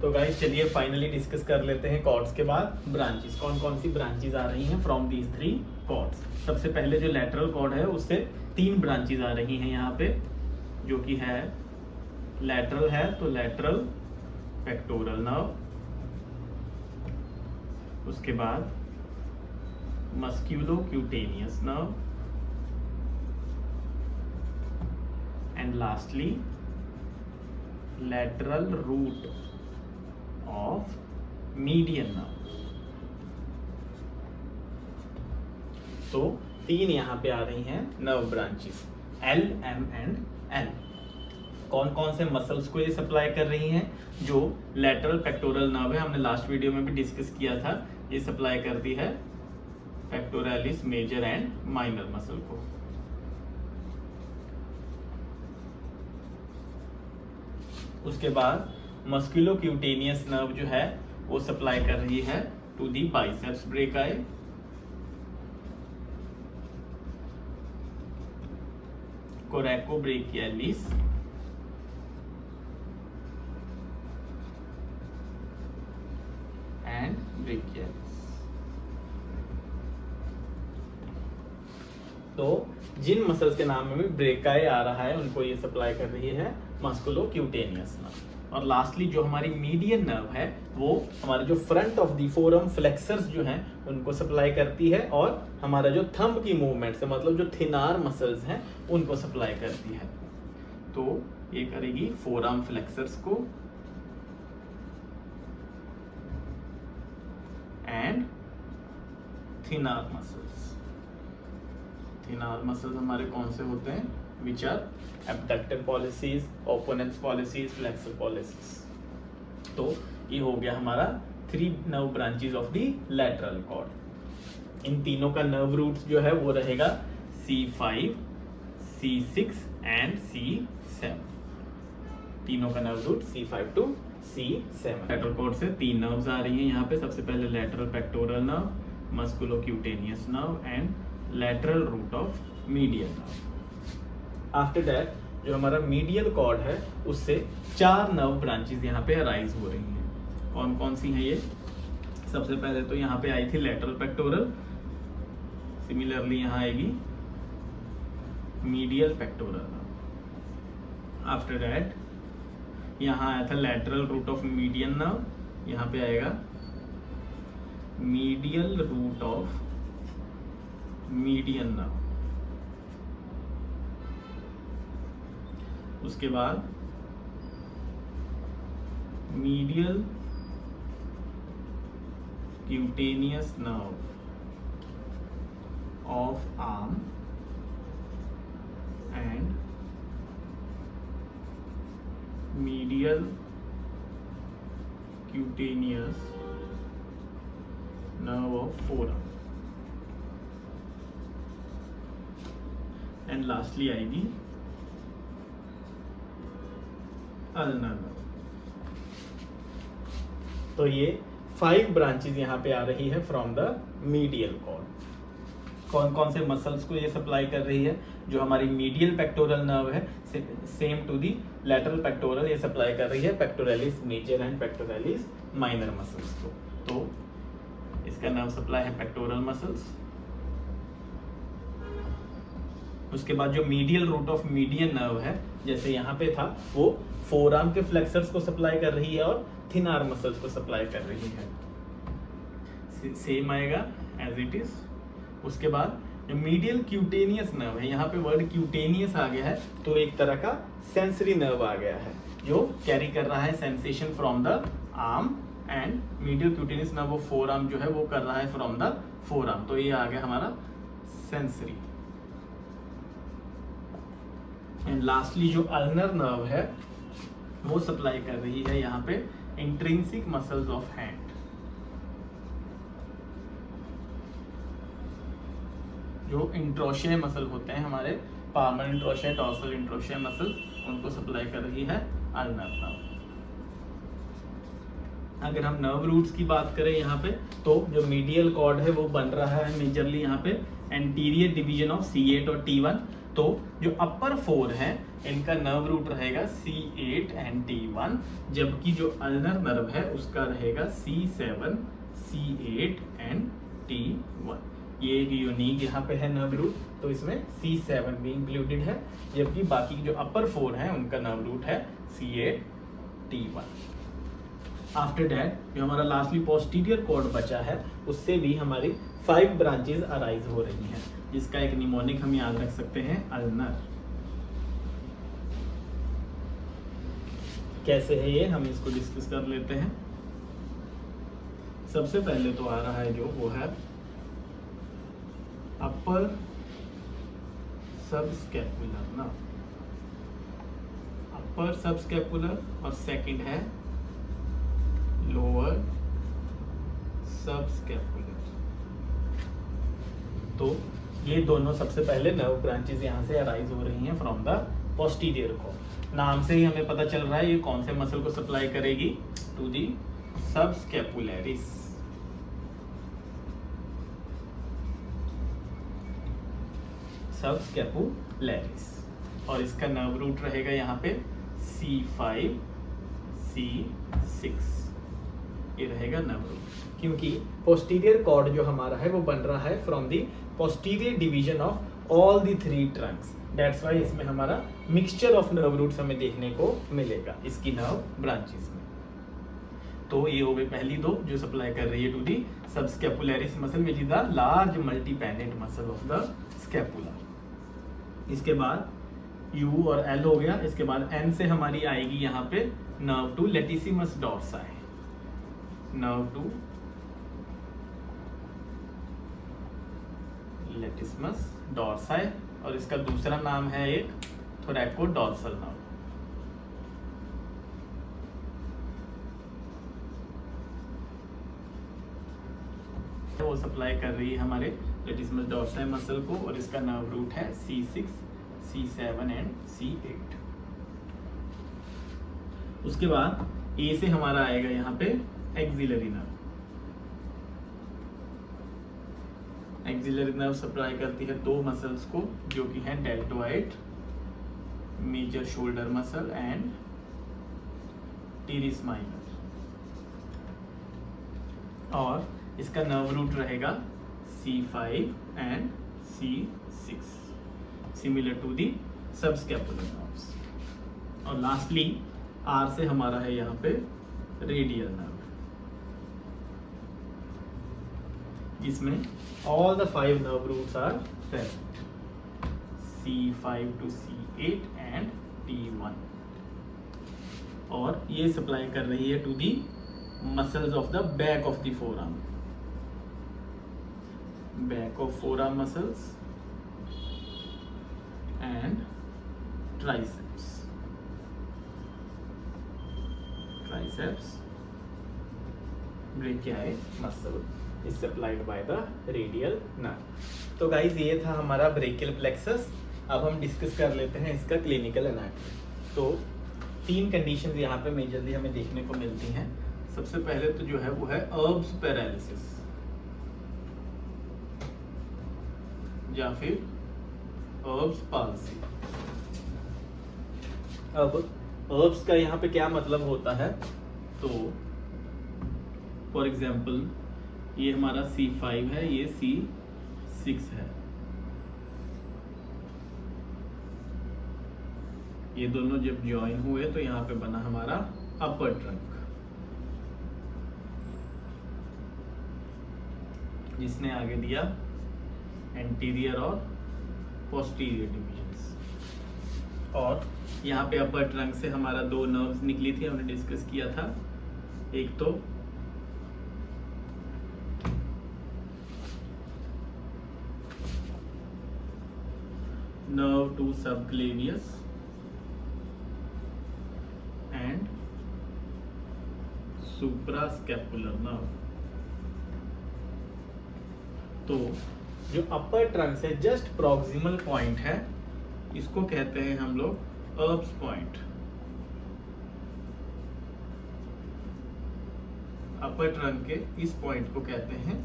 तो गाइस चलिए finally discuss कर लेते हैं कॉर्ड्स के बाद ब्रांचेस। कौन कौन सी ब्रांचेस आ रही हैं फ्रॉम दीज 3 कॉर्ड्स। सबसे पहले जो लैटरल कॉर्ड है उससे 3 ब्रांचेस आ रही हैं यहाँ पे, जो कि है लैटरल है तो लैटरल पेक्टोरल नर्व, उसके बाद musculocutaneous nerve, and lastly lateral root of median nerve। तो 3 यहाँ पे आ रही हैं nerve branches L, M and N। कौन कौन से मसल्स को ये सप्लाई कर रही हैं? जो लैटरल पेक्टोरल नर्व है, हमने लास्ट वीडियो में भी डिस्कस किया था, ये सप्लाई करती है pectoralis major and minor muscle को। उसके बाद मस्कुलोक्यूटेनियस नर्व जो है वो सप्लाई कर रही है to the biceps brachii, coracobrachialis and brachialis. तो जिन मसल्स के नाम में भी ब्रेकाई आ रहा है उनको ये सप्लाई कर रही है मस्कुलोक्यूटेनियस नर्व। और लास्टली जो हमारी मीडियन नर्व है वो हमारे जो front of the forum flexors जो हैं उनको सप्लाई करती है, और हमारा जो थंब की मूवमेंट से मतलब जो थिनार मसल्स हैं उनको सप्लाई करती है। तो ये करेगी फोरम फ्लेक्सर्स को and thenar muscles. Thenar muscles हमारे कौन से होते हैं? Which are abductor pollicis, opponens pollicis, flexor pollicis. तो ये हो गया हमारा 3 nerve branches of the lateral cord. इन तीनों का नर्व रूट्स जो है वो रहेगा C5, C6 एंड C7। तीनों का nerve root C5 to C7। Lateral cord से 3 नर्व्स आ रही हैं यहाँ पे। सबसे पहले lateral pectoral nerve, musculocutaneous nerve and lateral root of medial nerve. After that जो हमारा मीडियल कॉर्ड है उससे 4 नर्व ब्रांचेस यहाँ पे अराइज हो रही हैं। कौन कौन सी हैं ये? सबसे पहले तो यहाँ पे आई थी लैटरल पेक्टोरल, सिमिलरली यहाँ आएगी medial pectoral nerve. After that यहाँ आया था lateral root of median nerve, यहाँ पे आएगा medial root of median nerve. उसके बाद medial cutaneous nerve of arm and medial cutaneous nerve of forearm, and lastly आएगी अल्नर। तो ये 5 ब्रांचेस यहाँ पे आ रही है फ्रॉम द मीडियल कॉर्ड। कौन कौन से मसल्स को ये सप्लाई कर रही है? जो हमारी मीडियल पेक्टोरल नर्व है same to the lateral pectoral, ये सप्लाई कर रही है pectoralis major and pectoralis minor muscles को। तो इसका नर्व सप्लाई है पेक्टोरल मसल्स। उसके बाद जो medial root of median nerve है, जैसे यहाँ पे था, वो फोरआर्म के फ्लेक्सर्स को सप्लाई कर रही है और थिनार मसल्स को सप्लाई कर रही है। सेम आएगा एज इट इज। उसके बाद जो मीडियल क्यूटेनियस नर्व है, यहाँ पे वर्ड क्यूटेनियस आ गया है तो एक तरह का सेंसरी नर्व आ गया है जो कैरी कर रहा है sensation from the arm, and medial cutaneous nerve forearm जो है वो कर रहा है फ्रॉम द फोरआर्म। तो ये आ गया हमारा सेंसरी। एंड लास्टली जो अल्नर नर्व है वो सप्लाई कर रही है यहाँ पे इंट्रिंसिक मसल्स ऑफ हैंड। जो इंट्रोशिया मसल होते हैं हमारे, पाल्मर इंट्रोशिया, टॉर्सल इंट्रोशिया मसल, उनको सप्लाई कर रही है अल्नर नर्व। अगर हम नर्व रूट्स की बात करें यहाँ पे, तो जो मीडियल कॉर्ड है वो बन रहा है मेजरली यहाँ पे एंटीरियर डिवीजन ऑफ C8 और T1, तो जो अपर 4 है इनका नर्व रूट रहेगा C8 एंड T1, जबकि जो अल्नर नर्व है उसका रहेगा C7, C8 एंड T1। ये एक यूनिक यहाँ पे है नर्व रूट, तो इसमें C7 भी इंक्लूडेड है, जबकि बाकी जो अपर 4 है उनका नर्व रूट है C8, T1। आफ्टर दैट जो हमारा लास्टली पोस्टीरियर कॉर्ड बचा है उससे भी हमारी 5 ब्रांचेस अराइज हो रही हैं, जिसका एक निमोनिक हम याद रख सकते हैं अल्नर। कैसे है ये, हम इसको डिस्कस कर लेते हैं। सबसे पहले तो आ रहा है जो वो है अपर सबस्कैपुलर ना, अपर सबस्कैपुलर, और सेकंड है लोअर सबस्कैपुलर। तो ये दोनों सबसे पहले नर्व ब्रांचेस यहाँ से अराइज हो रही हैं फ्रॉम द पोस्टीरियर कॉर्ड। नाम से ही हमें पता चल रहा है ये कौन से मसल को सप्लाई करेगी, टू दी सबस्कैपुलरिस। सबस्कैपुलरिस, और इसका नर्व रूट रहेगा यहाँ पे C5, C6, ये रहेगा नर्व रूट। क्योंकि पोस्टीरियर कॉर्ड जो हमारा है वो बन रहा है from the posterior division of all the 3 Trunks, that's why इसमें हमारा मिक्सचर ऑफ नर्व रूट्स हमें देखने को मिलेगा इसकी नर्व ब्रांचेस में। तो ये हो गई पहली दो जो सप्लाई कर रही है to the subscapularis muscle, which is the large multipennate muscle of the scapula. इसके बाद U और L हो गया, इसके बाद N से हमारी आएगी यहाँ पे nerve to latissimus dorsi, nerve to latissimus dorsi, और इसका दूसरा नाम है एक थोरैकोडोर्सल नर्व। वो सप्लाई कर रही है हमारे लेटिसिमस डॉर्साई मसल को, और इसका नर्व रूट है C6, C7 एंड C8। उसके बाद A से हमारा आएगा यहाँ पे axillary nerve. Axillary nerve supply करती है 2 मसल्स को जो कि है deltoid major shoulder muscle and teres minor, और इसका नर्व रूट रहेगा C5 and C6, similar to the subscapular nerves. और लास्टली R से हमारा है यहाँ पे रेडियल नर्व, जिसमें all the 5 nerve roots are present, C5 to C8 and T1, और ये सप्लाई कर रही है to the muscles of the back of the forearm, back of forearm muscles and triceps, triceps brachii muscle is supplied by the radial nerve। तो guys ये था हमारा brachial plexus. अब हम डिस्कस कर लेते हैं इसका क्लिनिकल एनाटॉमी। तो 3 कंडीशंस यहाँ पे मेजरली हमें देखने को मिलती हैं। सबसे पहले तो जो है वो है अर्ब्स पैरालिसिस या फिर अर्ब्स पाल्सी। अब अर्ब्स का यहाँ पे क्या मतलब होता है, तो फॉर एग्जाम्पल ये हमारा C5 है, ये C6 है, ये दोनों जब ज्वाइन हुए तो यहाँ पे बना हमारा अपर ट्रंक, जिसने आगे दिया एंटीरियर और पोस्टीरियर डिविजन्स। और यहाँ पे अपर ट्रंक से हमारा 2 नर्व्स निकली थी, हमने डिस्कस किया था। एक तो nerve to subclavius and suprascapular nerve। तो जो अपर ट्रंक से जस्ट प्रॉक्सिमल पॉइंट है इसको कहते हैं हम लोग अर्ब्स पॉइंट। अपर ट्रंक के इस पॉइंट को कहते हैं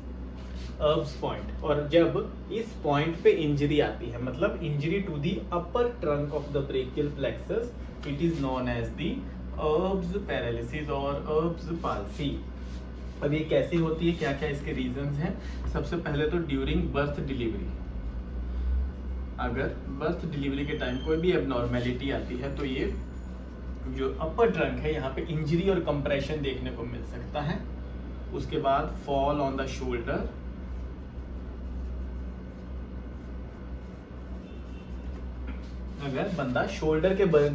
अर्ब्स पॉइंट, और जब इस पॉइंट पे इंजरी आती है, मतलब injury to the upper trunk of the brachial plexus, it is known as the Erb's paralysis और अर्ब्स पाल्सी। अब ये कैसे होती है, क्या क्या इसके रीजंस हैं? सबसे पहले तो ड्यूरिंग बर्थ डिलीवरी, अगर बर्थ डिलीवरी के टाइम कोई भी एबनॉर्मेलिटी आती है तो ये जो अपर ट्रंक है यहाँ पे इंजरी और कंप्रेशन देखने को मिल सकता है। उसके बाद फॉल ऑन द शोल्डर, अगर बंदा शोल्डर के बल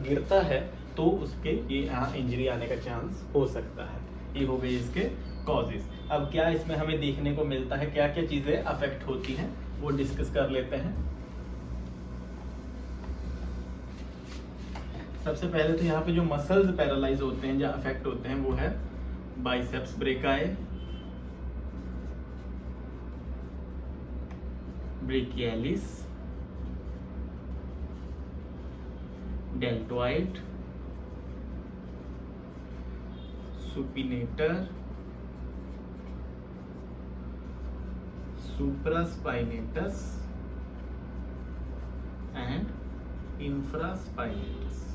गिरता है तो उसके ये यहाँ इंजरी आने का चांस हो सकता है। ये हो गए इसके कॉजेस। अब क्या इसमें हमें देखने को मिलता है, क्या क्या चीजें अफेक्ट होती हैं वो डिस्कस कर लेते हैं। सबसे पहले तो यहाँ पे जो मसल्स पैरालाइज होते हैं या अफेक्ट होते हैं वो है biceps brachii, brachialis, deltoid, supinator, supraspinatus and infraspinatus.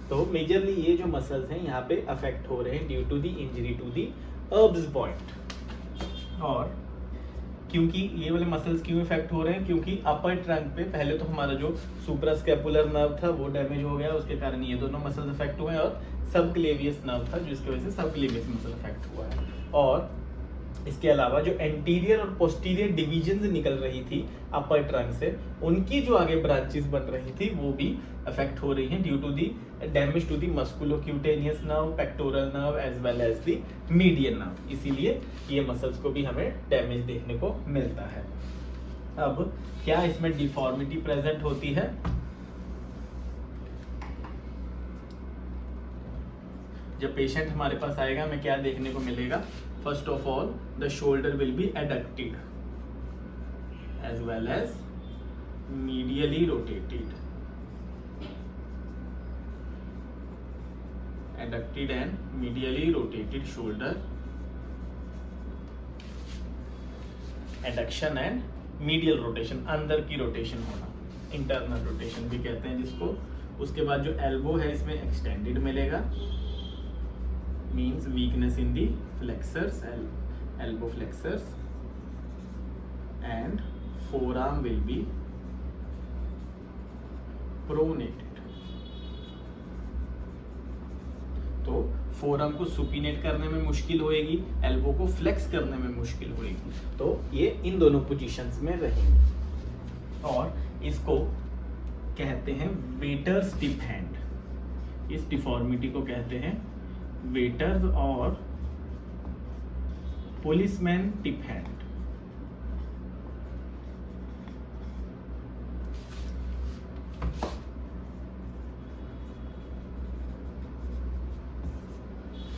तो मेजरली ये जो मसल्स हैं यहाँ पे अफेक्ट हो रहे हैं due to the injury to the Erb's point. और क्योंकि ये वाले मसल्स क्यों इफेक्ट हो रहे हैं, क्योंकि अपर ट्रंक पे पहले तो हमारा जो सुप्रास्कैपुलर नर्व था वो डैमेज हो गया, उसके कारण ये दोनों मसल्स इफेक्ट हुए हैं, और सबक्लेवियस नर्व था जिसकी वजह से सबक्लेवियस मसल इफेक्ट हुआ है। और इसके अलावा जो एंटीरियर और पोस्टीरियर डिविजन्स निकल रही थी अपर ट्रंक से, उनकी जो आगे ब्रांचेस बन रही थी वो भी अफेक्ट हो रही हैं due to the damage to the musculocutaneous nerve, pectoral nerve as well as the median nerve. इसीलिए ये मसल्स को भी हमें डैमेज देखने को मिलता है। अब क्या इसमें डिफॉर्मिटी प्रेजेंट होती है? जब पेशेंट हमारे पास आएगा हमें क्या देखने को मिलेगा? First of all, the shoulder will be adducted as well as medially rotated. Adducted and medially rotated shoulder. Adduction and medial rotation, अंदर की रोटेशन होना, internal rotation भी कहते हैं जिसको। उसके बाद जो elbow है इसमें extended मिलेगा, means weakness in the flexors, elbow flexors, and forearm will be pronated. तो फोरआर्म को सुपिनेट करने में मुश्किल होएगी, एल्बो को फ्लेक्स करने में मुश्किल होएगी, तो ये इन दोनों पोजीशंस में रहेंगे। और इसको कहते हैं वेटर्स टिप हैंड। इस डिफॉर्मिटी को कहते हैं वेटर्स और पुलिसमैन टिप हैंड।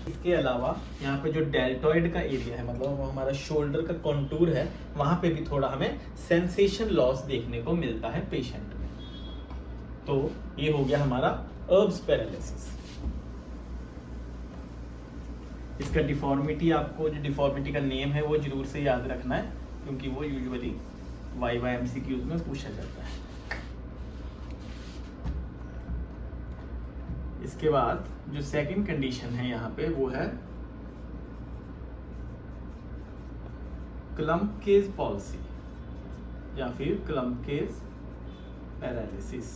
इसके अलावा यहाँ पे जो डेल्टोइड का एरिया है, मतलब हमारा शोल्डर का कॉन्टूर है, वहां पे भी थोड़ा हमें सेंसेशन लॉस देखने को मिलता है पेशेंट में। तो ये हो गया हमारा अर्ब्स पैरालिसिस। इसका डिफॉर्मिटी, आपको जो डिफॉर्मिटी का नेम है वो जरूर से याद रखना है, क्योंकि वो यूजुअली वाइवा एमसीक्यूज में पूछा जाता है। इसके बाद जो सेकंड कंडीशन है यहाँ पे वो है क्लम्पकेज पॉलिसी या फिर क्लम्पकेज पैरालिसिस।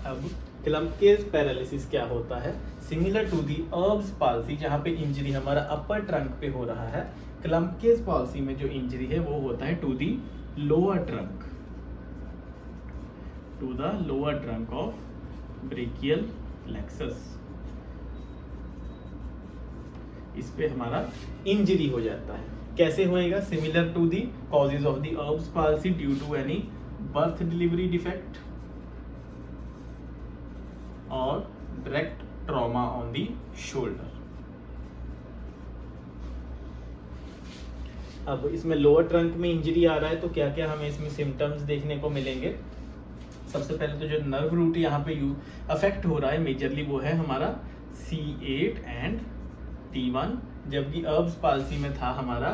अब क्लम्पकेज पैरालिसिस क्या होता है? Similar to the Erb's policy, जहां पे इंजरी हमारा अपर ट्रंक पे हो रहा है, क्लम्पकेज पॉलिसी में जो इंजरी है वो होता है to the lower trunk, to the lower trunk of brachial plexus. इस पे हमारा इंजरी हो जाता है। कैसे होएगा? Similar to the causes of the Erb's palsy due to any birth delivery defect और direct trauma on the shoulder. अब इसमें लोअर ट्रंक में इंजरी आ रहा है तो क्या क्या हमें इसमें सिम्टम्स देखने को मिलेंगे? सबसे पहले तो जो नर्व रूट यहाँ पे अफेक्ट हो रहा है मेजरली वो है हमारा C8 एंड T1, जबकि अर्ब्स पाल्सी में था हमारा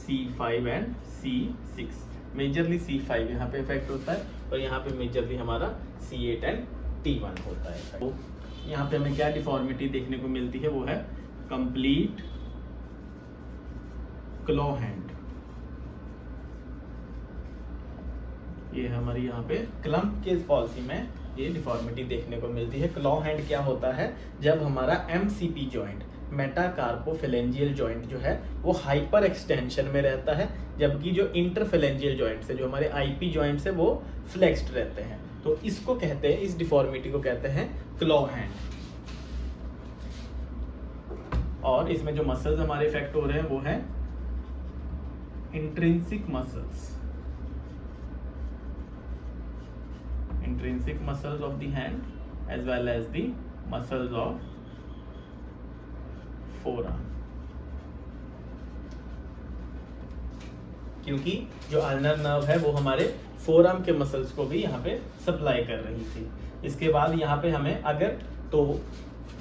C5 and C6। Majorly C5 यहाँ पे इफेक्ट होता है और यहाँ पे मेजरली हमारा C8 एंड T1 होता है। तो यहाँ पे हमें क्या डिफॉर्मिटी देखने को मिलती है, वो है कंप्लीट क्लॉ हैंड। ये हमारी यहाँ पे क्लम्प केस पॉलिसी में ये डिफॉर्मिटी देखने को मिलती है। क्लॉ हैंड क्या होता है, जब हमारा MCP जॉइंट, मेटाकार्पोफिलेंजियल जॉइंट जो है वो हाइपर एक्सटेंशन में रहता है, जबकि जो इंटरफिलेंजियल जॉइंट्स है, जो हमारे IP जॉइंट्स है, वो फ्लेक्स्ड रहते हैं। तो इसको कहते हैं, इस डिफॉर्मिटी को कहते हैं क्लॉ हैंड। और इसमें जो मसल्स हमारे इफेक्ट हो रहे हैं वो है intrinsic muscles, intrinsic muscles of the hand as well as the muscles of forearm। क्योंकि जो अल्नर नर्व है वो हमारे फोरआर्म के मसल्स को भी यहाँ पे सप्लाई कर रही थी। इसके बाद यहाँ पे हमें अगर तो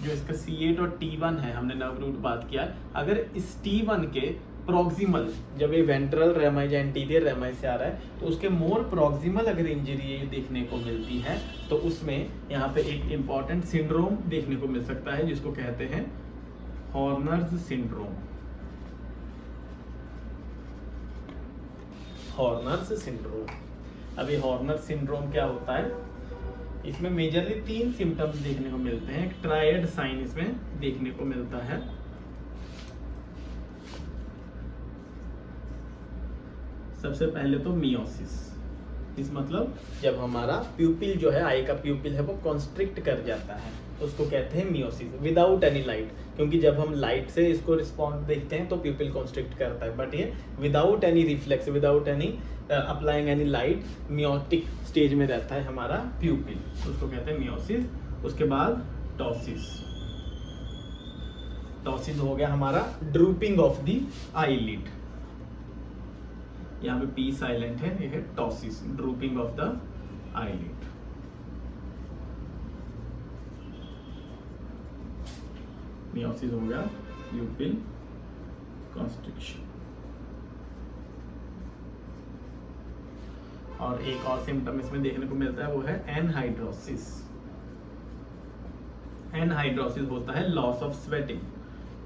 जो इसका C8 और T1 है, हमने नर्व रूट बात किया, अगर इस T1 के प्रॉक्सिमल, जब ये वेंट्रल रेमाइज या एंटीरियर रेमाइज से आ रहा है, तो उसके मोर प्रॉक्सिमल अगर इंजरी देखने को मिलती है तो उसमें यहाँ पे एक इंपॉर्टेंट सिंड्रोम देखने को मिल सकता है जिसको कहते हैं हॉर्नर्स सिंड्रोम। Horner's syndrome. अब ये हॉर्नर सिंड्रोम क्या होता है, इसमें मेजरली 3 सिम्टम्स देखने को मिलते हैं। एक ट्रायड साइन इसमें देखने को मिलता है। सबसे पहले तो मियोसिस, इस मतलब जब हमारा प्यूपिल जो है, आई का प्यूपिल है, वो कॉन्स्ट्रिक्ट कर जाता है, तो उसको कहते हैं मियोसिस विदाउट एनी लाइट। क्योंकि जब हम लाइट से इसको रिस्पॉन्ड देखते हैं तो प्यूपिल कॉन्स्ट्रिक्ट करता है, बट ये without any reflex, without any applying any light, meiotic stage में रहता है हमारा प्यूपिल, उसको कहते हैं मियोसिस। उसके बाद टॉसिस। टॉसिस हो गया हमारा ड्रूपिंग ऑफ द आईलिड, यहाँ पे P साइलेंट है, ये है ptosis, drooping of the eyelid. Miosis हो गया प्यूपिल कॉन्स्ट्रिक्शन। और एक और सिम्टम इसमें देखने को मिलता है, वो है एनहाइड्रोसिस। एनहाइड्रोसिस होता है लॉस ऑफ स्वेटिंग,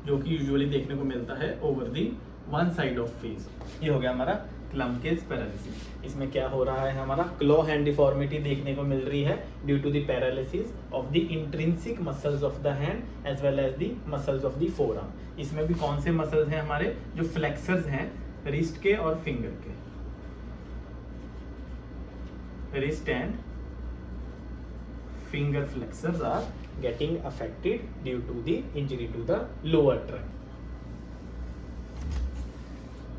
जो कि यूजुअली देखने को मिलता है over the one side of face. ये हो गया हमारा क्लम्प केस पैरालिसिस। इसमें क्या हो रहा है, हमारा क्लॉ हैंड डिफॉर्मिटी देखने को मिल रही है due to the paralysis of the intrinsic muscles of the hand as well as the muscles of the forearm. इसमें भी कौन से मसल्स हैं हमारे, जो फ्लेक्सर्स हैं रिस्ट के और फिंगर के, wrist and finger flexors are getting affected due to the injury to the lower trunk।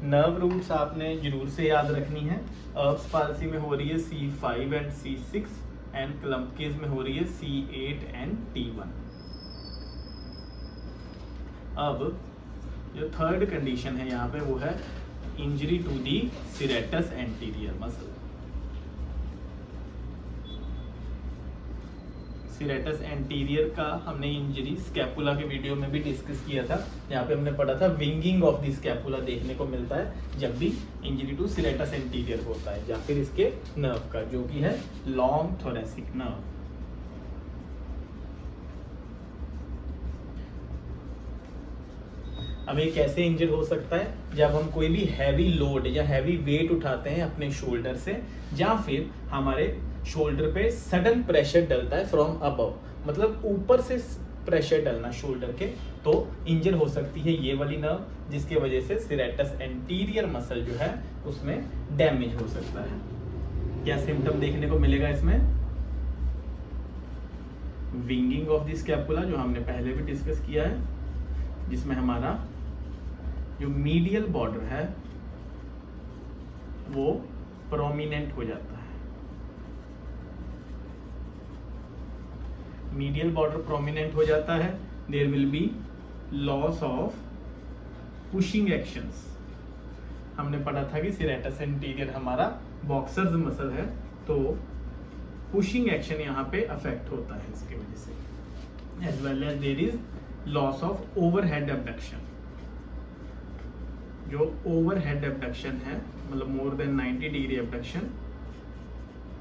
Nerve roots आपने जरूर से याद रखनी है। अर्ब्स पाल्सी में हो रही है C5 and C6 and clump case में हो रही है C8 एंड T1। अब जो थर्ड कंडीशन है यहाँ पे वो है injury to the serratus anterior muscle. Serratus anterior का हमने इंजरी स्कैपुला के वीडियो में भी डिस्कस किया था। यहाँ पे हमने पढ़ा था विंगिंग ऑफ दी स्कैपुला देखने को मिलता है जब भी इंजरी टू सिरेटस एंटीरियर होता है, या फिर इसके नर्व का, जो कि है लॉन्ग थोरेसिक नर्व। अब ये कैसे इंजर हो सकता है, जब हम कोई भी हैवी लोड या हैवी वेट उठाते हैं अपने शोल्डर से, या फिर हमारे शोल्डर पे सडन प्रेशर डलता है फ्रॉम अबव, मतलब ऊपर से प्रेशर डलना शोल्डर के, तो इंजर हो सकती है ये वाली नर्व, जिसके वजह से सिरेटस एंटीरियर मसल जो है उसमें डैमेज हो सकता है। क्या सिम्टम देखने को मिलेगा इसमें, विंगिंग ऑफ द स्कैपुला, जो हमने पहले भी डिस्कस किया है, जिसमें हमारा जो मीडियल बॉर्डर है वो प्रोमिनेंट हो जाता है। मीडियल बॉर्डर प्रोमिनेंट हो जाता है, there will be loss of pushing actions. हमने पढ़ा था कि सिरेटस एंटीरियर हमारा बॉक्सर्स मसल है, तो पुशिंग एक्शन यहाँ पे अफेक्ट होता है इसके वजह से, as well as there is loss of overhead abduction. जो ओवरहेड एब्डक्शन है, मतलब मोर देन 90 डिग्री एब्डक्शन,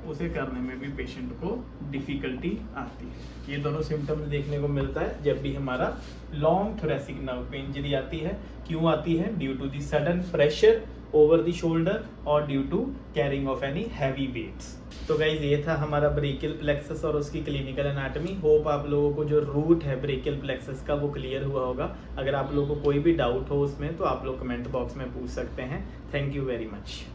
उसे करने में भी पेशेंट को डिफिकल्टी आती है। ये दोनों सिम्टम्स देखने को मिलता है जब भी हमारा लॉन्ग थोरेसिक नर्व पे इंजरी आती है। क्यों आती है? Due to the sudden pressure over the shoulder और due to carrying of any heavy weights. तो गाइज ये था हमारा ब्रेकियल प्लेक्सस और उसकी क्लिनिकल एनाटॉमी। होप आप लोगों को जो रूट है ब्रेकियल प्लेक्सस का वो क्लियर हुआ होगा। अगर आप लोगों को कोई भी डाउट हो उसमें तो आप लोग कमेंट बॉक्स में पूछ सकते हैं। Thank you very much.